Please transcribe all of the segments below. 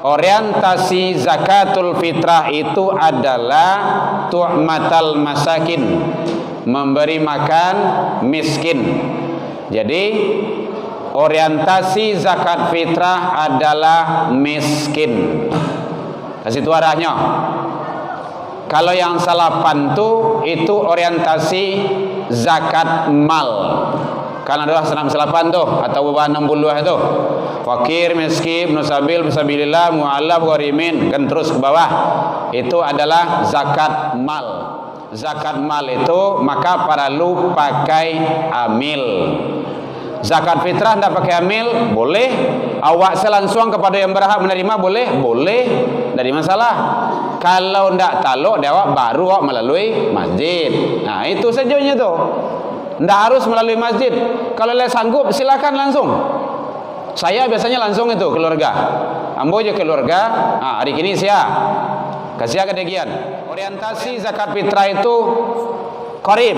orientasi zakatul fitrah itu adalah tu'matal masakin, memberi makan miskin. Jadi orientasi zakat fitrah adalah miskin. Kasih itu arahnya. Kalau yang salapan itu orientasi zakat mal. Karena adalah senam salapan atau beban 60 itu. Fakir, miskin, nusabil, fisabilillah, mu'allaf, gharimin, kan terus ke bawah. Itu adalah zakat mal. Zakat mal itu maka perlu pakai amil. Zakat fitrah tidak pakai amil, boleh. Awak selangsung kepada yang berhak menerima, boleh? Boleh, tidak ada masalah. Kalau tidak taluk, awak baru awak melalui masjid. Nah, itu sejauhnya tu. Tidak harus melalui masjid. Kalau le sanggup, silakan langsung. Saya biasanya langsung itu keluarga. Ambo je keluarga. Hari ini sia kasih kedegian. Orientasi zakat fitrah itu qarib.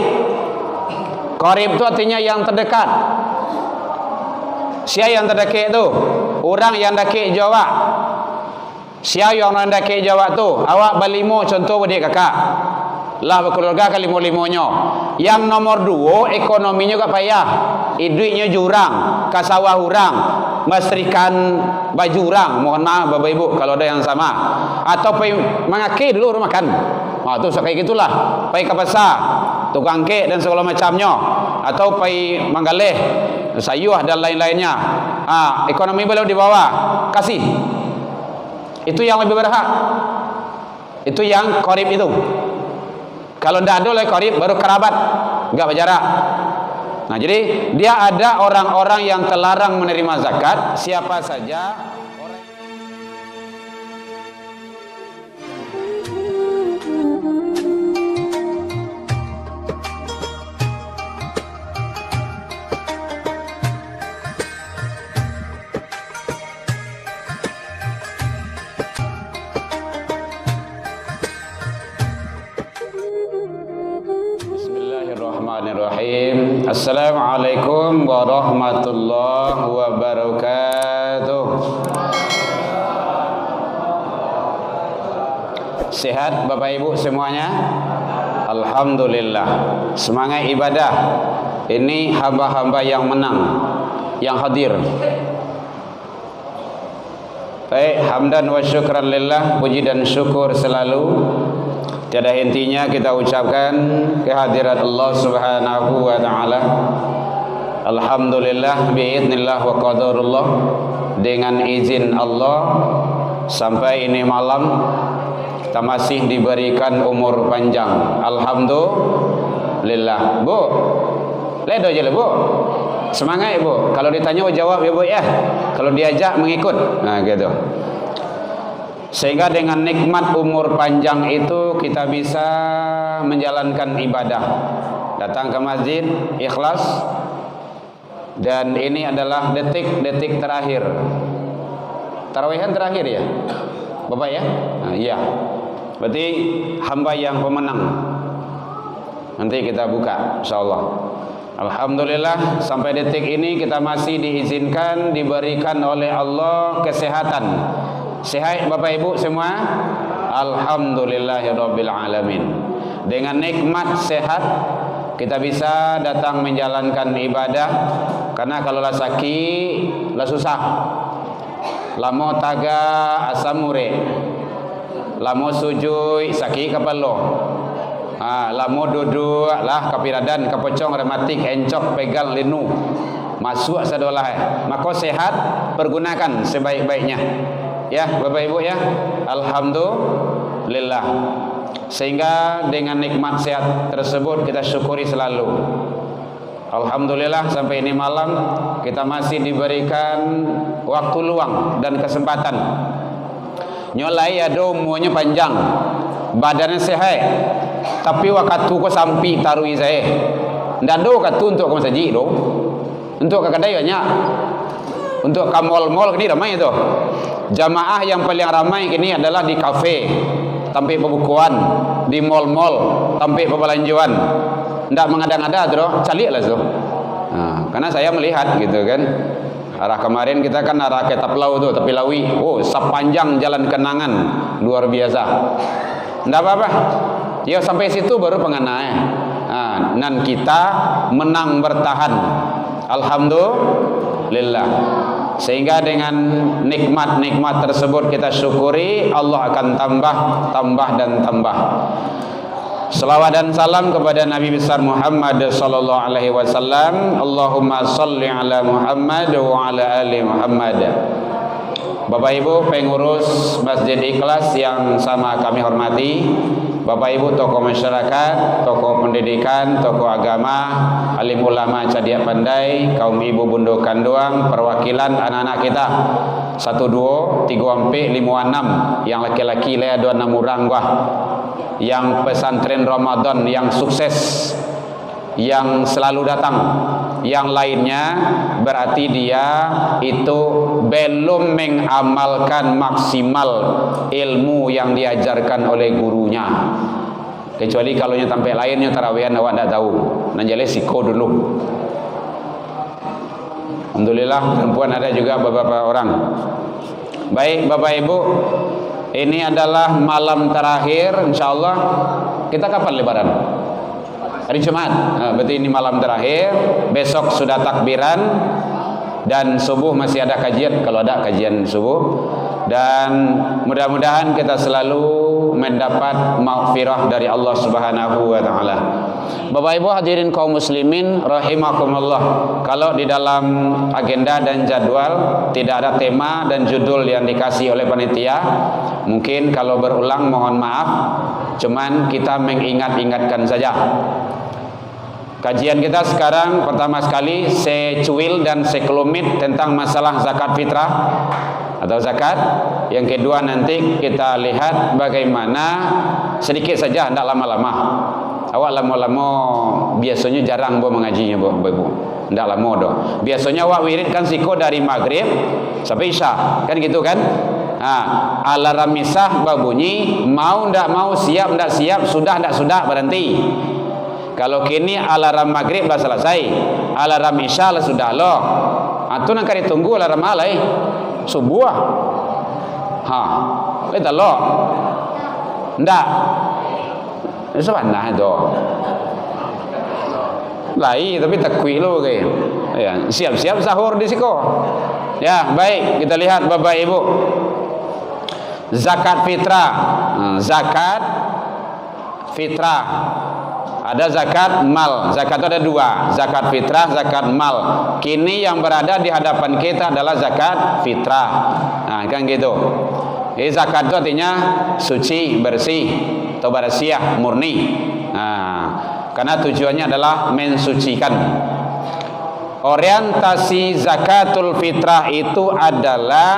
Qarib itu artinya yang terdekat. Sia yang terdekat tu, orang yang dekat Jawa. Sia yang dekat Jawa tu, awak berlimo contoh adik kakak. Lah berkeluarga ke limo-limonya. Yang nomor 2 ekonominya gak payah. Duitnya jurang, kasawah urang, mestrikan baju urang. Mohon maaf Bapak Ibu kalau ada yang sama. Atau pergi mengaki dulu rumah makan. Tu kayak gitulah. Pergi ke pasar, tukang kek dan segala macamnya. Atau pergi manggaleh, sayuh dan lain-lainnya. Ekonomi beliau di bawah. Kasih. Itu yang lebih berhak. Itu yang qarib itu. Kalau tidak ada oleh qarib baru kerabat, enggak berjarak. Nah, jadi dia ada orang-orang yang terlarang menerima zakat, siapa saja. Bismillahirrahmanirrahim. Assalamualaikum warahmatullahi wabarakatuh. Sehat Bapak Ibu semuanya? Alhamdulillah. Semangat ibadah. Ini hamba-hamba yang menang, yang hadir. Baik, hamdan wa syukran lillah, puji dan syukur selalu tiada hentinya kita ucapkan kehadirat Allah Subhanahu wa taala. Alhamdulillah biidznillah wa qadarullah, dengan izin Allah sampai ini malam kita masih diberikan umur panjang. Alhamdulillah. Bu, ledo je Bu. Semangat Bu. Kalau ditanya jawab ya Bu ya. Kalau diajak mengikut. Nah gitu. Sehingga dengan nikmat umur panjang itu kita bisa menjalankan ibadah. Datang ke masjid ikhlas. Dan ini adalah detik-detik terakhir. Tarawihan terakhir ya Bapak ya? Nah, iya. Berarti hamba yang pemenang. Nanti kita buka insyaallah. Alhamdulillah sampai detik ini kita masih diizinkan, diberikan oleh Allah kesehatan. Sehat Bapak Ibu semua? Alhamdulillahirabbil alamin. Dengan nikmat sehat kita bisa datang menjalankan ibadah. Karena kalau lah sakit lah susah. Lamo taga asam ure. Lamo sujud sakit kepala. Lamo duduk lah kapiradan kapocong rematik encok pegang linu. Masuk sadolah. Maka sehat pergunakan sebaik-baiknya. Ya Bapak Ibu ya. Alhamdulillah. Sehingga dengan nikmat sehat tersebut kita syukuri selalu. Alhamdulillah sampai ini malam kita masih diberikan waktu luang dan kesempatan. Nyolai ada umurnya panjang, badannya sehat, tapi waktu ko sampai tarui saya. Ndak do katu untuk ke masjid do. Untuk ke kedai banyak. Untuk ke mall-mall ini ramai itu. Jamaah yang paling ramai ini adalah di kafe, tempat pembukuan, di mall-mall, tempat perbelanjaan. Tidak mengada-ngada tu, calik lah tu. Karena saya melihat gitu kan. Arah kemarin kita kan arah ke Taplau tuh, Tepi Lawi. Oh, sepanjang jalan kenangan, luar biasa. Enggak apa-apa. Ya sampai situ baru pengenanya. Dan kita menang bertahan. Alhamdulillah. Sehingga dengan nikmat-nikmat tersebut kita syukuri, Allah akan tambah dan tambah. Selawat dan salam kepada Nabi besar Muhammad sallallahu alaihi wasallam. Allahumma shalli ala Muhammad wa ala ali Muhammad. Bapak Ibu pengurus Masjid Ikhlas yang sama kami hormati, Bapak Ibu tokoh masyarakat, tokoh pendidikan, tokoh agama, alim ulama Cadiak Pandai, kaum ibu Bundo Kanduang, perwakilan anak-anak kita 1, 2, 3, 4, 5, 6, yang laki-laki le 26 orang gua, yang pesantren Ramadan yang sukses, yang selalu datang, yang lainnya berarti dia itu belum mengamalkan maksimal ilmu yang diajarkan oleh gurunya. Kecuali kalau nya sampai lainnya tarawihan awak tidak tahu. Nanjale siko dulu. Alhamdulillah perempuan ada juga beberapa orang. Baik Bapak Ibu, ini adalah malam terakhir insyaallah. Kita kapan lebaran? Hari Jumat. Berarti ini malam terakhir. Besok sudah takbiran dan subuh masih ada kajian, kalau ada kajian subuh. Dan mudah-mudahan kita selalu mendapat maghfirah dari Allah Subhanahu wa taala. Bapak Ibu hadirin kaum muslimin rahimakumullah. Kalau di dalam agenda dan jadwal tidak ada tema dan judul yang dikasih oleh panitia, mungkin kalau berulang mohon maaf. Cuman kita mengingat-ingatkan saja. Kajian kita sekarang pertama sekali secuil dan sekelumit tentang masalah zakat fitrah atau zakat. Yang kedua nanti kita lihat bagaimana sedikit saja, tidak lama-lama. Awak lama-lama biasanya jarang mengajinya Ibu. Tidak lama doh. Biasanya awak wirid kan siko dari maghrib sampai isya, kan gitu kan? Alarm misah berbunyi, mau ndak mau, siap ndak siap, sudah ndak sudah, berhenti. Kalau kini alarm maghrib dah selesai, alarm isya lah sudah loh. Atau nak ditunggu alarm alai subuh. Kita loh. Ndak. Sebenarnya itu. Lai tapi takwi lo kayak. Ya, siap-siap sahur di siko. Ya, baik, kita lihat Bapak Ibu. Zakat fitrah. Zakat fitrah. Ada zakat mal. Zakat itu ada dua, zakat fitrah, zakat mal. Kini yang berada di hadapan kita adalah zakat fitrah. Kan gitu. Jadi zakat itu artinya suci, bersih, atau barasiah, murni. Karena tujuannya adalah mensucikan. Orientasi zakatul fitrah itu adalah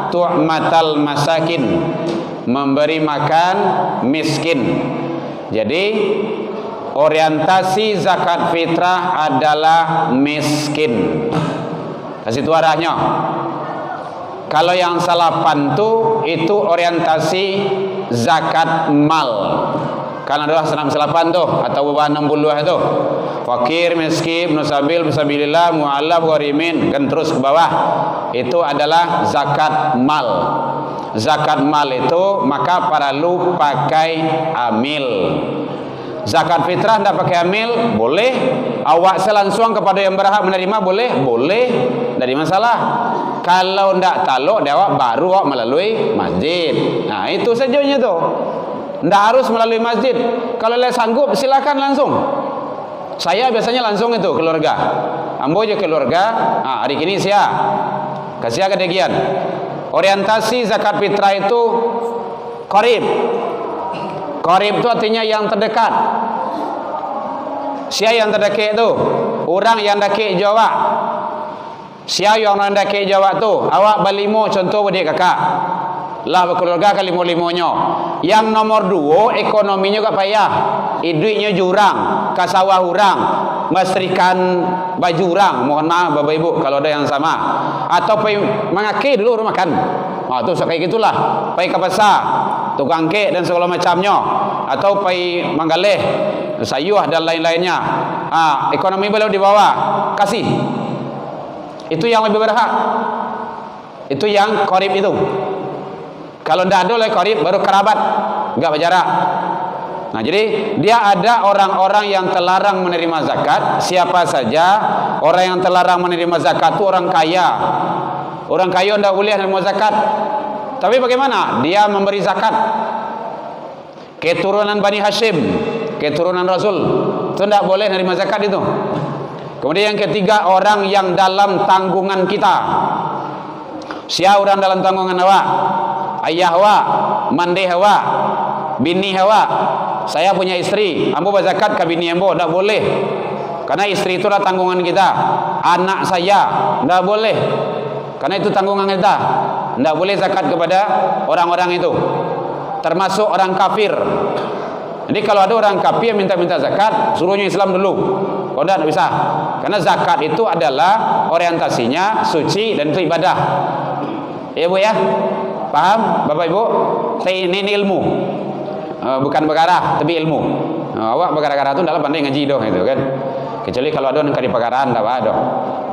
tu'matal masakin, memberi makan miskin. Jadi orientasi zakat fitrah adalah miskin. Kasih itu arahnya. Kalau yang salah pantu itu orientasi zakat mal. Kan adalah senam selapan tuh atau bawah 60 itu. Fakir, miskin, nusabil, fisabilillah, mu'allaf, gharimin, kan terus ke bawah. Itu adalah zakat mal. Zakat mal itu maka perlu pakai amil. Zakat fitrah tidak pakai amil, boleh. Awak selangsung kepada yang berhak menerima, boleh? Boleh, tidak ada masalah. Kalau tidak taluk, awak baru awak melalui masjid. Nah itu sejauhnya tuh. Tidak harus melalui masjid. Kalau sanggup silakan langsung. Saya biasanya langsung itu keluarga. Ambo aja keluarga. Hari ini saya kasih kedegian. Orientasi zakat fitrah itu qarib. Qarib itu artinya yang terdekat. Siapa yang terdekat itu? Orang yang dekat Jawa. Siapa yang dekat Jawa tu? Awak berlimo contoh adik kakak. Lah berkeluarga kali limo-limonya. Yang nomor 2 ekonominya gak payah. Duitnya jurang, kasawah hurang, mestrikan baju hurang. Mohon maaf Bapak Ibu kalau ada yang sama. Atau pergi mengaki dulu rumah makan. Itu kayak gitulah. Pergi ke pasar, tukang kek dan segala macamnya. Atau pergi manggaleh, sayur dan lain-lainnya. Ekonomi beliau di bawah. Kasih. Itu yang lebih berhak. Itu yang qarib itu. Kalau tidak ada oleh qarib, baru kerabat, enggak berjarak. Nah, jadi dia ada orang-orang yang terlarang menerima zakat. Siapa saja orang yang terlarang menerima zakat itu orang kaya. Orang kaya tidak boleh menerima zakat. Tapi bagaimana? Dia memberi zakat. Keturunan Bani Hashim, keturunan Rasul, itu tidak boleh menerima zakat itu. Kemudian yang ketiga, orang yang dalam tanggungan kita. Siapa orang dalam tanggungan awak? Ayah awak, mandi awak, bini awak. Saya punya istri, ambo berzakat ke bini ambo, tidak boleh. Karena istri itu adalah tanggungan kita. Anak saya, tidak boleh. Karena itu tanggungan kita. Tidak boleh zakat kepada orang-orang itu. Termasuk orang kafir. Jadi kalau ada orang kafir yang minta zakat, suruhnya Islam dulu. Oh tidak bisa. Karena zakat itu adalah orientasinya suci dan itu ibadah. Ya Bu ya? Paham Bapak Ibu? Ini ilmu. Bukan perkara, tapi ilmu. Awak perkara-perkara itu dalam pandai ngaji dong itu kan. Kecuali kalau ada yang kari perkaraan tak ada.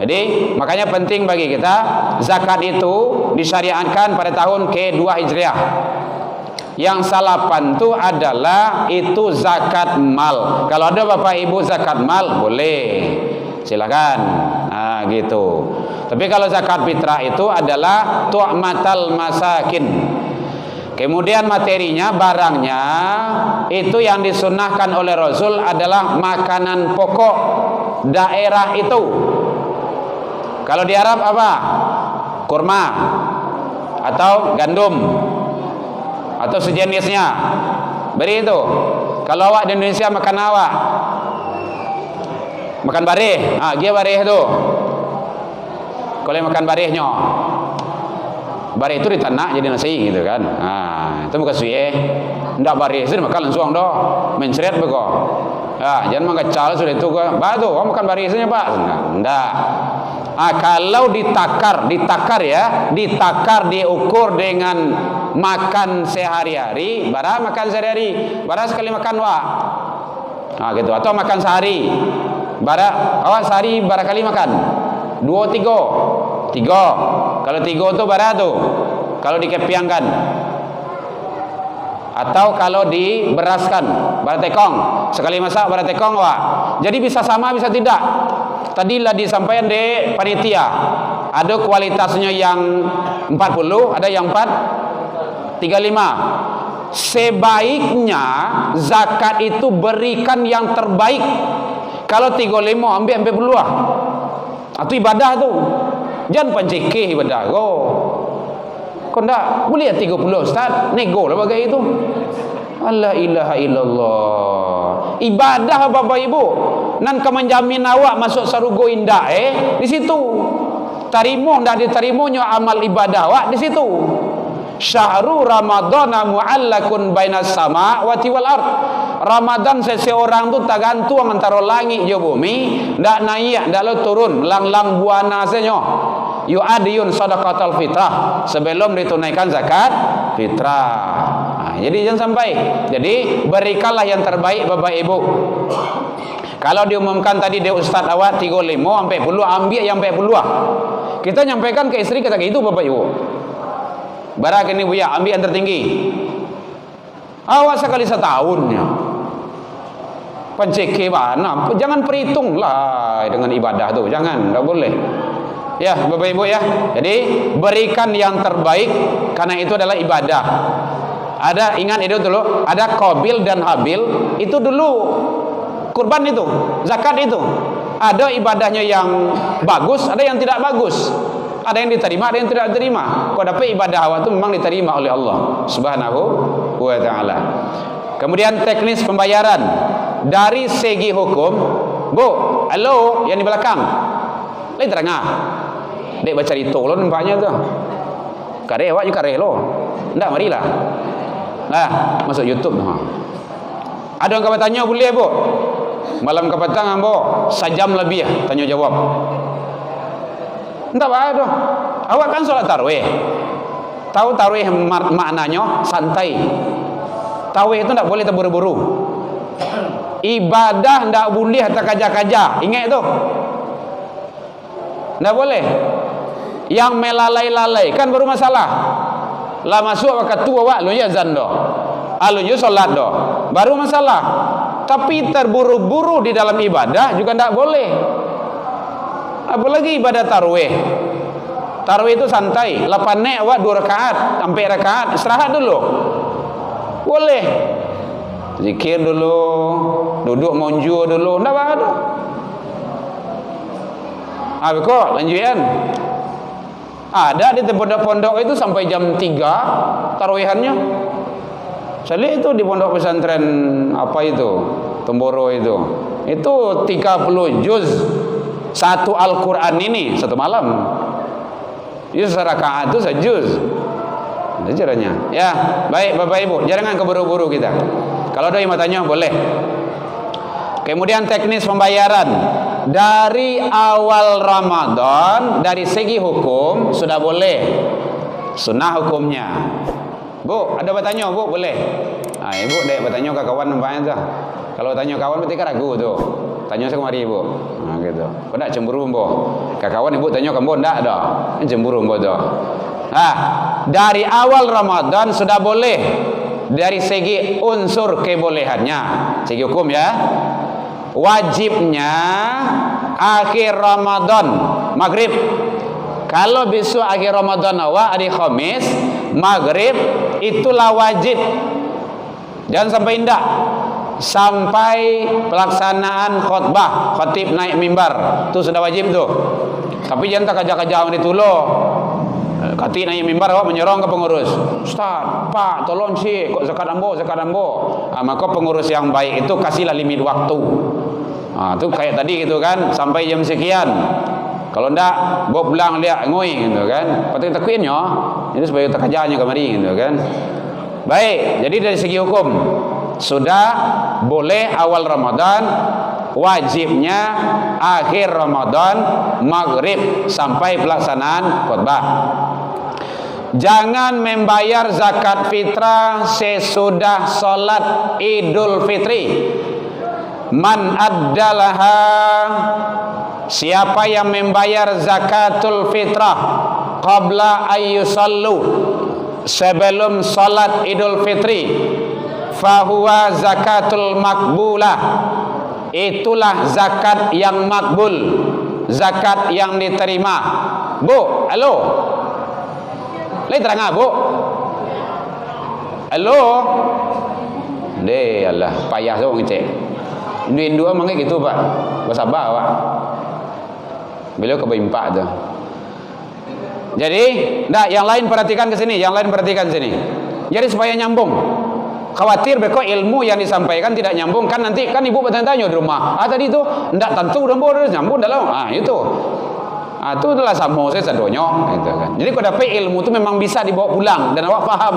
Jadi makanya penting bagi kita zakat itu disyariatkan pada tahun ke-2 Hijriah. Yang salapan itu adalah itu zakat mal. Kalau ada Bapak Ibu zakat mal boleh, silakan. Nah gitu. Tapi kalau zakat fitrah itu adalah tu'matal masakin. Kemudian materinya, barangnya itu yang disunnahkan oleh Rasul adalah makanan pokok daerah itu. Kalau di Arab apa? Kurma atau gandum atau sejenisnya. Beri itu. Kalau awak di Indonesia makan awak, makan barih. Dia barih itu. Kalau makan barihnya, barih itu ditanak jadi nasi gitu kan. Itu bukan suye. Ndak barih sih makan langsung dah. Mencret bego. Jangan mengecal sudah itu ke. Batu, makan barih saja Pak. Ndak. Kalau ditakar ya, ditakar diukur dengan makan sehari-hari, bara makan sehari-hari, bara sekali makan wak. Gitu. Atau makan sehari. Bara awak sehari bara kali makan. 2, 3. Kalau 3 itu bara tuh. Kalau dikepiangkan. Atau kalau diberaskan, bara tekong. Sekali masak bara tekong wak. Jadi bisa sama bisa tidak. Tadilah disampaikan di panitia. Ada kualitasnya yang 40, ada yang 35. Sebaiknya zakat itu berikan yang terbaik. Kalau 35 ambil peluang. Itu ibadah tu. Jangan pancikih ibadah kau. Kau ndak boleh 30 Ustaz. Nego lah bagai itu. La ilaha illallah. Ibadah Bapak Ibu. Nan kemenjamin awak masuk sarugo indah di situ. Tarimo ndak diterimanya amal ibadah awak di situ. Syahrul Ramadhana mu'allakun bainas sama wa wal ard. Ramadan seseorang tu tergantung antara langit dan bumi, ndak naik, ndak turun, lang-lang buana saja. Yu'adiyun sadaqatul fitrah, sebelum ditunaikan zakat fitrah. Jadi jangan sampai. Jadi berikanlah yang terbaik Bapak Ibu. Kalau diumumkan tadi dia ustaz awak 35 sampai 10, ambil yang 40. Kita nyampaikan ke istri kita gitu Bapak Ibu. Barak ini buya, ambil yang tertinggi. Awak sekali setahunnya. Penceki mana? Jangan perhitung lah dengan ibadah tu. Jangan, tak boleh. Ya, Bapak Ibu ya. Jadi berikan yang terbaik karena itu adalah ibadah. Ada, ingat itu dulu, ada Qabil dan Habil. Itu dulu kurban itu, zakat itu. Ada ibadahnya yang bagus, ada yang tidak bagus. Ada yang diterima, ada yang tidak diterima. Kau dapat ibadah awak itu memang diterima oleh Allah Subhanahu wa ta'ala. Kemudian teknis pembayaran dari segi hukum. Bu, halo yang di belakang. Lain terangah. Dek baca itu lo nampaknya tu. Kare awak juga kare lo. Ndak marilah. Masuk YouTube. Ada yang kau tanya boleh bu? Malam kau petang ambo sejam lebih tanya jawab. Entah apa tu. Awak kan solat tarawih. Tahu tarawih maknanya santai. Tarawih itu tak boleh terburu-buru. Ibadah tak boleh terkaja-kaja. Ingat itu. Nggak boleh. Yang melalai-lalai kan baru masalah. Lah masuk waktu tua wak lu ya azan doh. Lu ya salat doh. Baru masalah. Tapi terburu-buru di dalam ibadah juga nggak boleh. Apalagi ibadah tarawih. Tarawih itu santai, 8 nek wak 2 rakaat, sampai rakaat istirahat dulu. Boleh. Zikir dulu, duduk monju dulu, ndak apa-apa. Kok lanjutan. Ada di pondok-pondok itu sampai jam 3 tarawih-annya. Saya lihat itu di pondok pesantren apa itu? Temboro itu. Itu 30 juz satu Al-Qur'an ini satu malam. Itu serakaat itu sejuz. Itu caranya. Ya, baik Bapak Ibu, jangan keburu-buru kita. Kalau ada yang mau tanya boleh. Kemudian teknis pembayaran dari awal Ramadan dari segi hukum sudah boleh. Sunnah hukumnya. Bu, ada bertanya Bu, boleh. Ibu dek bertanya ke kawan nampaknya dah. Kalau tanya kawan berarti kan ragu tuh. Tanya saya kemari Ibu. Gitu. Kau tak cemburu Mbo? Ke kawan Ibu tanya ke Mbo ndak dah. Cemburu Mbo tuh. Dari awal Ramadan sudah boleh dari segi unsur kebolehannya, segi hukum ya. Wajibnya akhir Ramadan maghrib. Kalau besok akhir Ramadan awak hari Khamis maghrib itulah wajib. Jangan sampai indah sampai pelaksanaan khutbah, khatib naik mimbar itu sudah wajib tuh. Tapi jangan tak kajak-kajak dituloh. Kati naik mimbar awak menyerong ke pengurus. Ustaz, Pak, tolong sih kok zakat ambo. Maka pengurus yang baik itu kasihlah limit waktu. Itu kayak tadi gitu kan, sampai jam sekian. Kalau ndak, bawa pulang lihat ngoi gitu kan. Patut takuin ya. Ini supaya tak kajarnya kemari gitu kan. Baik, jadi dari segi hukum sudah boleh awal Ramadan, wajibnya akhir Ramadan maghrib sampai pelaksanaan khutbah. Jangan membayar zakat fitrah sesudah solat Idul Fitri. Man addalaha, siapa yang membayar zakatul fitrah qabla ayyusallu, sebelum solat Idul Fitri, fahuwa zakatul makbulah, itulah zakat yang makbul, zakat yang diterima. Bu, halo. Lagi terang Bu? Halo. Deh, Allah, payah tu ngecek. Indu-indu manggil gitu, Pak. Bersabar, Pak. Beliau kebimpak tu. Jadi, dah yang lain perhatikan ke sini, Jadi supaya nyambung. Khawatir beko ilmu yang disampaikan tidak nyambung kan nanti kan ibu bertanya-tanya di rumah. Tadi itu ndak tentu dan boleh nyambung dalam. Itu. Itu adalah samo saya sadonyo gitu kan. Jadi kalau dapat ilmu itu memang bisa dibawa pulang dan awak faham,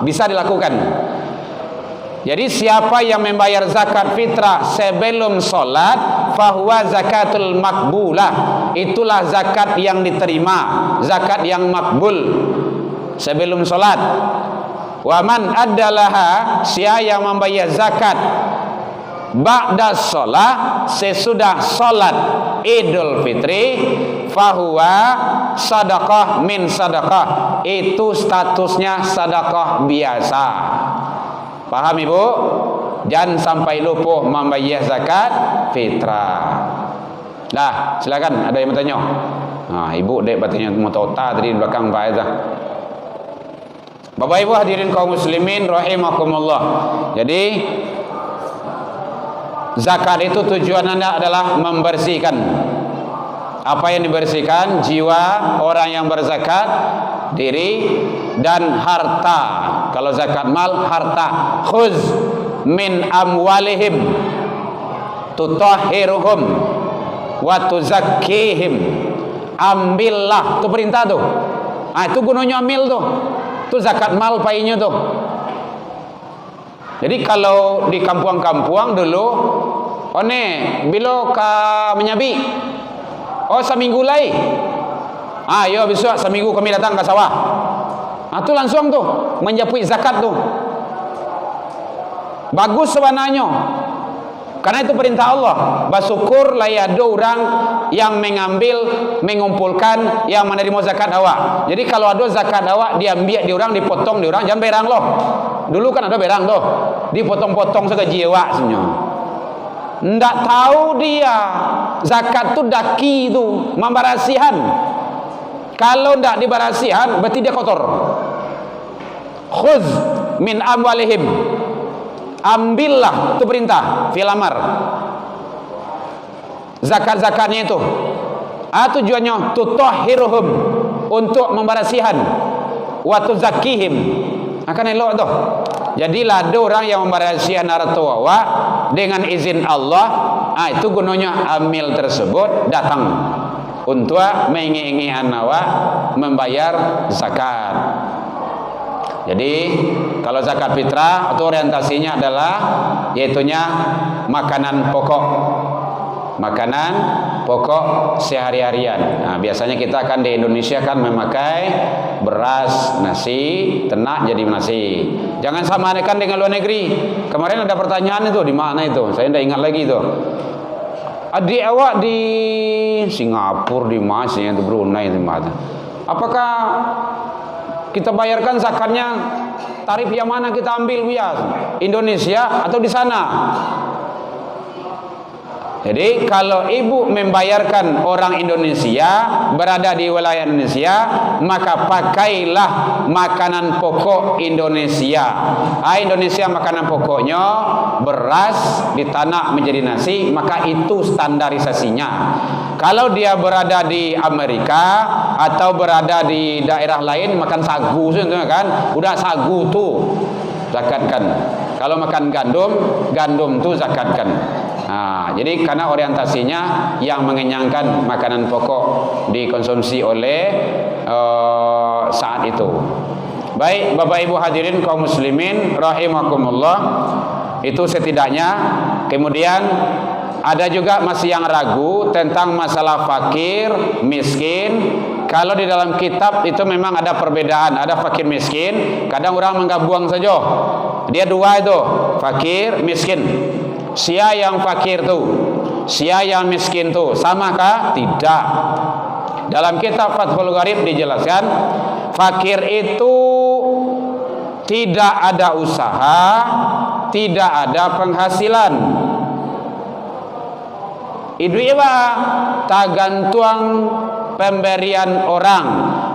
bisa dilakukan. Jadi siapa yang membayar zakat fitrah sebelum solat, fahuwa zakatul makbulah. Itulah zakat yang diterima, zakat yang makbul sebelum solat. Waman adalah siapa yang membayar zakat ba'da sholat, sesudah sholat Idul Fitri, fahuwa sadaqah min sadaqah, itu statusnya sadaqah biasa. Paham Ibu? Jangan sampai lupa membayar zakat fitrah. Dah, silakan ada yang bertanya. Ibu dek bertanya mutota tadi di belakang Pak Aizah. Bapak Ibu hadirin kaum muslimin rahimakumullah. Jadi zakat itu tujuannya adalah membersihkan. Apa yang dibersihkan? Jiwa orang yang berzakat, diri dan harta. Kalau zakat mal, harta. Khuz min amwalihim tutahhiruhum wa tuzakkihim. Ambillah, itu perintah tuh. Itu gunanya ambil tuh. Itu zakat mal painya tuh. Jadi kalau di kampung-kampung dulu, bila menyabi, seminggu lagi. Yo besok seminggu kami datang ke sawah. Itu langsung tuh menjapui zakat tuh. Bagus sebenarnya. Karena itu perintah Allah. Bersyukur lah ya ada orang yang mengumpulkan, yang menerima zakat awak. Jadi kalau ada zakat awak diambil di orang, dipotong di orang, jangan berang loh. Dulu kan ada berang tuh, dipotong-potong segaji awak sebenarnya. Ndak tahu dia zakat tu daki tu membarasihan. Kalau ndak dibarasihan berarti dia kotor. Khuz min amwalihim, ambillah, itu perintah fil amar. Zakat-zakatnya itu tujuannya tutahhiruhum, untuk membarasihan, wa tuzakihim, akan elok tu. Jadilah ada orang yang membarasihan harta awak dengan izin Allah. Itu gunanya amil tersebut datang untuk menginginkan awak membayar zakat. Jadi kalau zakat fitrah itu orientasinya adalah yaitunya makanan pokok, makanan pokok sehari-harian. Nah, biasanya kita kan di Indonesia kan memakai beras, nasi, ternak jadi nasi. Jangan samakan dengan luar negeri. Kemarin ada pertanyaan itu, di mana itu? Saya tidak ingat lagi itu. Adik awak di Singapura, di Mas, di Brunei, di mana? Apakah kita bayarkan zakatnya tarif yang mana kita ambil bias? Indonesia atau di sana? Jadi kalau ibu membayarkan orang Indonesia berada di wilayah Indonesia, maka pakailah makanan pokok Indonesia. Indonesia makanan pokoknya beras ditanak menjadi nasi, maka itu standarisasinya. Kalau dia berada di Amerika atau berada di daerah lain makan sagu kan, udah sagu tuh zakatkan. Kalau makan gandum, gandum tuh zakatkan. Jadi karena orientasinya yang mengenyangkan makanan pokok dikonsumsi oleh saat itu. Baik Bapak Ibu hadirin kaum muslimin rahimakumullah, itu setidaknya. Kemudian ada juga masih yang ragu tentang masalah fakir, miskin. Kalau di dalam kitab itu memang ada perbedaan, ada fakir miskin. Kadang orang menggabung saja. Dia dua itu, fakir, miskin. Sia yang fakir tu, sia yang miskin tu, samakah? Tidak. Dalam kitab Fathul Gharib dijelaskan, fakir itu tidak ada usaha, tidak ada penghasilan. Itu iba tagantuang pemberian orang.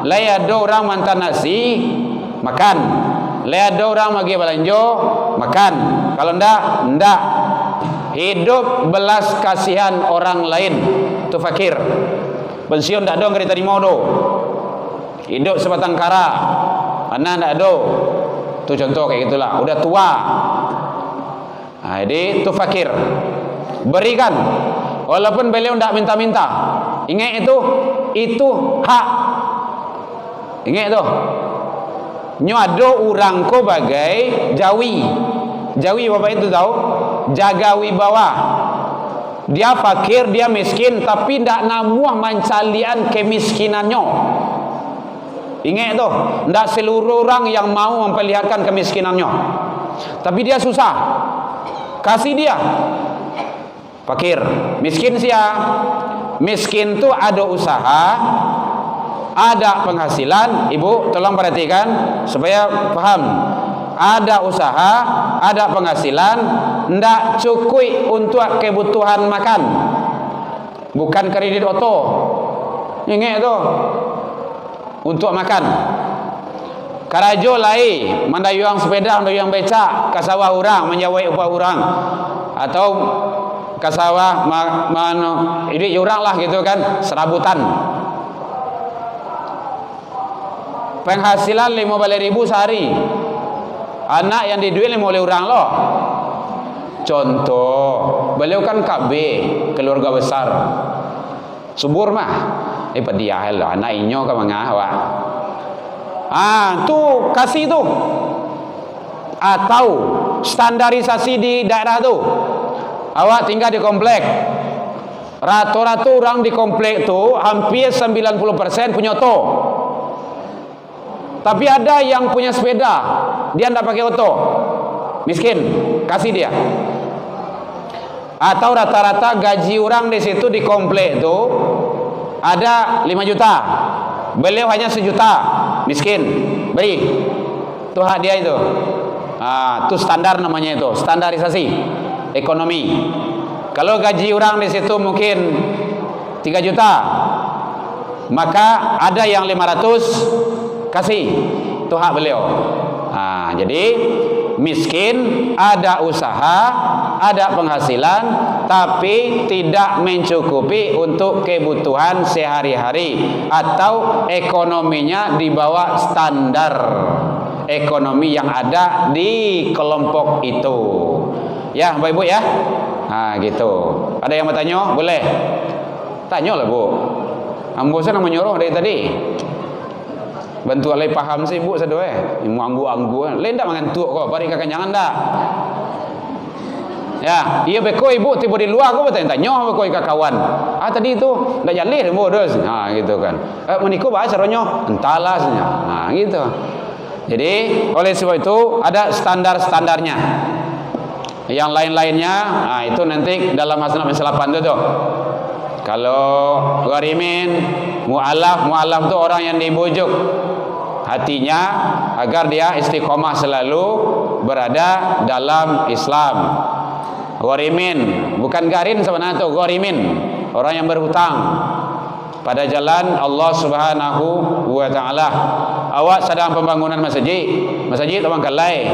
Ada orang mantan nasi makan, ada orang bagi belanja makan. Kalau ndak hidup belas kasihan orang lain, itu fakir. Pensiun tak ada, kereta terima do. Hidup sebatang kara, anak tak ada. Itu contoh kayak gitulah. Udah tua. Jadi itu fakir. Berikan, walaupun beliau tidak minta-minta. Ingat itu hak. Ingat itu. Ada orang ko bagai jawi. Jawi bapak itu tahu, jaga wibawa. Dia fakir, dia miskin, tapi tidak namuah mencalian kemiskinannya. Ingat tu, tidak seluruh orang yang mau memperlihatkan kemiskinannya. Tapi dia susah, kasih dia. Fakir, miskin sia. Miskin tu ada usaha, ada penghasilan. Ibu tolong perhatikan supaya paham. Ada usaha, ada penghasilan, ndak cukup untuk kebutuhan makan. Bukan kredit oto. Ingat tu. Untuk makan. Karajo lai, mandayuang sepeda, mandayuang becak, kasawah orang, menjawai upah orang. Atau kasawah ini orang lah gitu kan, serabutan. Penghasilan 15.000 sehari. Anak yang diduit oleh orang loh. Contoh, beliau kan KB, keluarga besar. Subur mah. Dia lah anak inyo ka mga hawa. Tu kasih tu. Atau standarisasi di daerah tu. Awak tinggal di komplek. Rata-rata orang di komplek tu hampir 90% punya oto. Tapi ada yang punya sepeda, dia tidak pakai oto, miskin, kasih dia. Atau rata-rata gaji orang di situ di komplek itu ada 5 juta, beliau hanya 1 juta, miskin, beri. Itu hak dia itu. Itu standar namanya, itu standarisasi ekonomi. Kalau gaji orang di situ mungkin 3 juta, maka ada yang 500 kasih, itu hak beliau. Jadi miskin, ada usaha, ada penghasilan, tapi tidak mencukupi untuk kebutuhan sehari-hari, atau ekonominya di bawah standar ekonomi yang ada di kelompok itu. Ya, Bapak Ibu ya. Gitu. Ada yang mau tanya? Boleh. Tanya lah, Bu. Ambo saya nak menyuruh dari tadi. Bantu alai paham sih, Bu, sedoe. Mu anggu-anggu. Lain dak mengantuk kok, bari kekenyangan dak. Ya, iya beko ibu tiba di luar aku bertanya beko ke kawan. Tadi itu ndak jalih Bu terus. Gitu kan. Meniko bahasa ronyo entahlah senya. Gitu. Jadi oleh sebab itu ada standar-standarnya. Yang lain-lainnya, itu nanti dalam masalah 8 itu tuh. Kalau gharimin, mu'alaf itu orang yang dibujuk hatinya agar dia istiqomah selalu berada dalam Islam. Gharimin, bukan garin sebenarnya itu, gharimin, orang yang berhutang pada jalan Allah Subhanahu wa taala. Awak sedang pembangunan masjid abang kalai.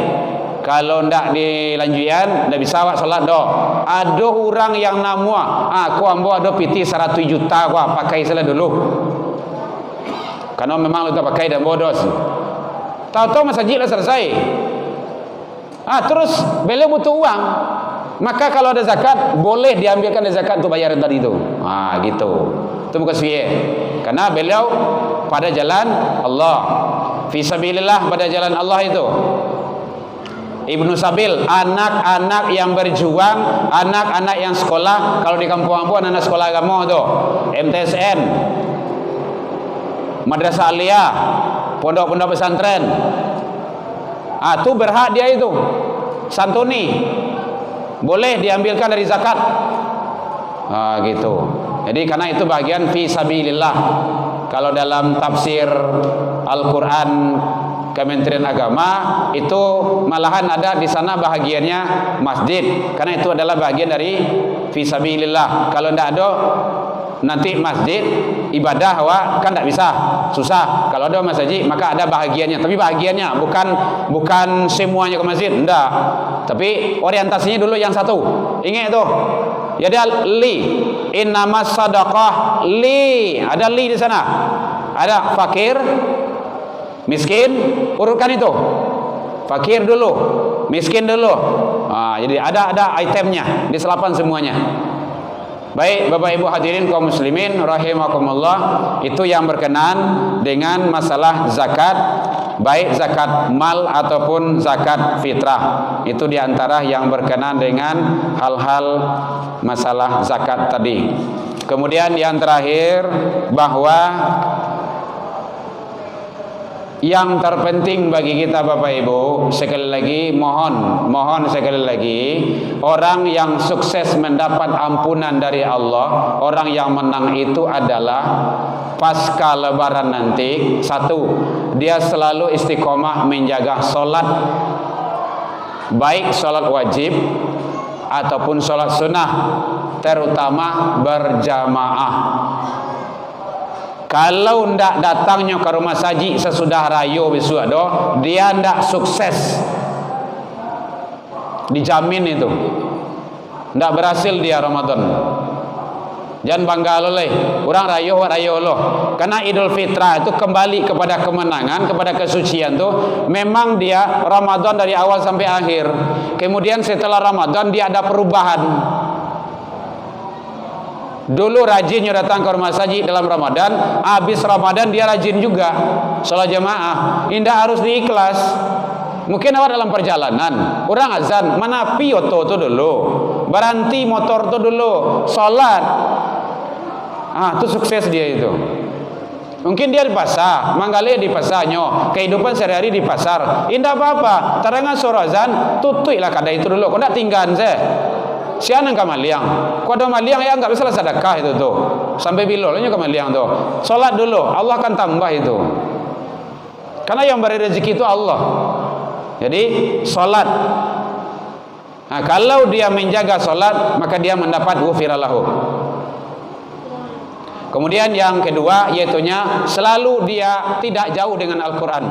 Kalau ndak dilanjuian, ndak bisa awak salat doh. Ada orang yang namua, aku ambo ada piti 100 juta gua pakai salah dulu. Karena memang lu tak pakai dan bodos. Tahu-tahu masjid lah selesai. Terus beliau butuh uang. Maka kalau ada zakat, boleh diambilkan dari zakat untuk bayaran tadi itu. Gitu. Itu bukan syiah. Karena beliau pada jalan Allah. Fisabilillah, pada jalan Allah itu. Ibnu Sabil, anak-anak yang berjuang, anak-anak yang sekolah. Kalau di kampung-kampung anak sekolah agama tu, MTSN, Madrasah Aliyah, pondok-pondok pesantren. Tu berhak dia itu. Santuni boleh diambilkan dari zakat. Gitu. Jadi karena itu bagian fi sabilillah. Kalau dalam tafsir Al-Quran Kementerian Agama itu malahan ada di sana bahagiannya masjid, karena itu adalah bagian dari fisabilillah. Kalau tidak ada nanti masjid ibadah kan tidak bisa, susah. Kalau ada masjid maka ada bahagiannya, tapi bahagiannya bukan semuanya ke masjid, tidak. Tapi orientasinya dulu yang satu. Ingat itu. Jadi li innamas sadaqah li, ada li di sana. Ada fakir, miskin, urutkan itu. Fakir dulu, miskin dulu. Jadi ada itemnya, diselapan semuanya. Baik Bapak Ibu hadirin kaum muslimin rahimakumullah, itu yang berkenan dengan masalah zakat, baik zakat mal ataupun zakat fitrah. Itu diantara yang berkenan dengan hal-hal masalah zakat tadi. Kemudian yang terakhir, bahwa yang terpenting bagi kita Bapak Ibu, sekali lagi mohon sekali lagi, orang yang sukses mendapat ampunan dari Allah, orang yang menang itu adalah pasca lebaran nanti. Satu, dia selalu istiqomah menjaga solat, baik solat wajib ataupun solat sunnah, terutama berjamaah. Kalau ndak datangnya ke rumah saji sesudah rayo besok dia ndak sukses, dijamin itu ndak berhasil dia Ramadan. Jangan bangga loleh orang rayo loh, karena Idul Fitrah itu kembali kepada kemenangan, kepada kesucian tuh. Memang dia Ramadan dari awal sampai akhir, kemudian setelah Ramadan dia ada perubahan. Dulu rajinnya datang ke rumah saji dalam Ramadan, habis Ramadan dia rajin juga sholat jamaah. Indah harus diikhlas. Mungkin awak dalam perjalanan, orang azan, mana pioto tu dulu, berhenti motor tu dulu, sholat. Itu sukses dia itu. Mungkin dia di pasar, manggale di pasarnya, kehidupan sehari-hari di pasar. Indah apa-apa, tarangan suara azan, tutuplah kadai itu dulu. Kau nak tinggal saya. Siapa yang maliang? Kau ada maliang ya enggak bisa sedekah itu tuh. sampai bilolnya kemaliang tuh. Salat dulu, Allah akan tambah itu. Karena yang beri rezeki itu Allah. Jadi salat. Nah, kalau dia menjaga salat, maka dia mendapat ghufira lahu. Kemudian yang kedua yaitunya selalu dia tidak jauh dengan Al-Quran.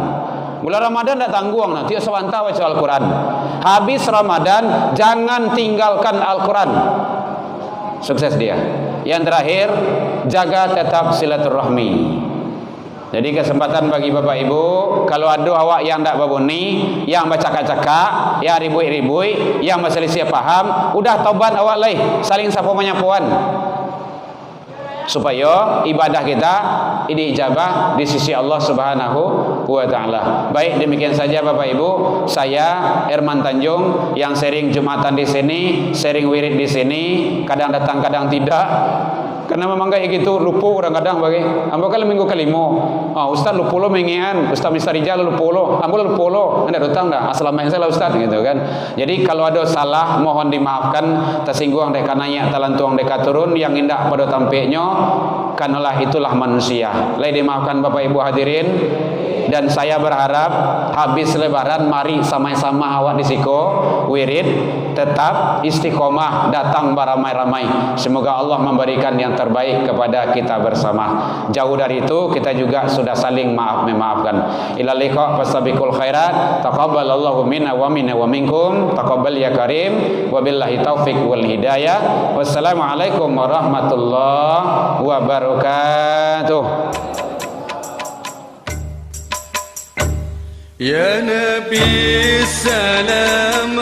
Bulan Ramadan tidak tangguang, nanti sewanta baca Al-Quran. Habis Ramadan jangan tinggalkan Al-Quran. Sukses dia. Yang terakhir, jaga tetap silaturahmi. Jadi kesempatan bagi bapak ibu, kalau ada awak yang tak baboni, yang bercakap-cakap, yang ribui-ribui, yang berselisih paham, udah tobat awak leh, saling sapu menyapuan, supaya ibadah kita ini ijabah di sisi Allah Subhanahu wa taala. Baik, demikian saja Bapak Ibu, saya Herman Tanjung yang sharing Jumatan di sini, sharing wirid di sini, kadang datang kadang tidak. Karena memang kayak gitu, lupa kadang-kadang bagi. Ambo kali minggu kelima. Ustaz lupa lo mengian, Ustaz Mister Rijal lupa lo, ambo lupa lo. Anda datang dah. Assalamualaikum saya Ustaz gitu kan. Jadi kalau ada salah mohon dimaafkan, tersinggung dek kananya talantuang dek turun yang indah pada tampeknya, kanalah itulah manusia. Lai dimaafkan Bapak Ibu hadirin. Dan saya berharap habis lebaran mari sama-sama awak di siko wirid tetap istiqomah datang beramai-ramai. Semoga Allah memberikan yang terbaik kepada kita bersama. Jauh dari itu kita juga sudah saling memaafkan. Ila liqa fastabiqul khairat. Taqabbalallahu minna wa minkum. Taqabbal ya karim. Wabillahi taufiq wal hidayah. Wassalamualaikum warahmatullahi wabarakatuh. Ya Nabi salam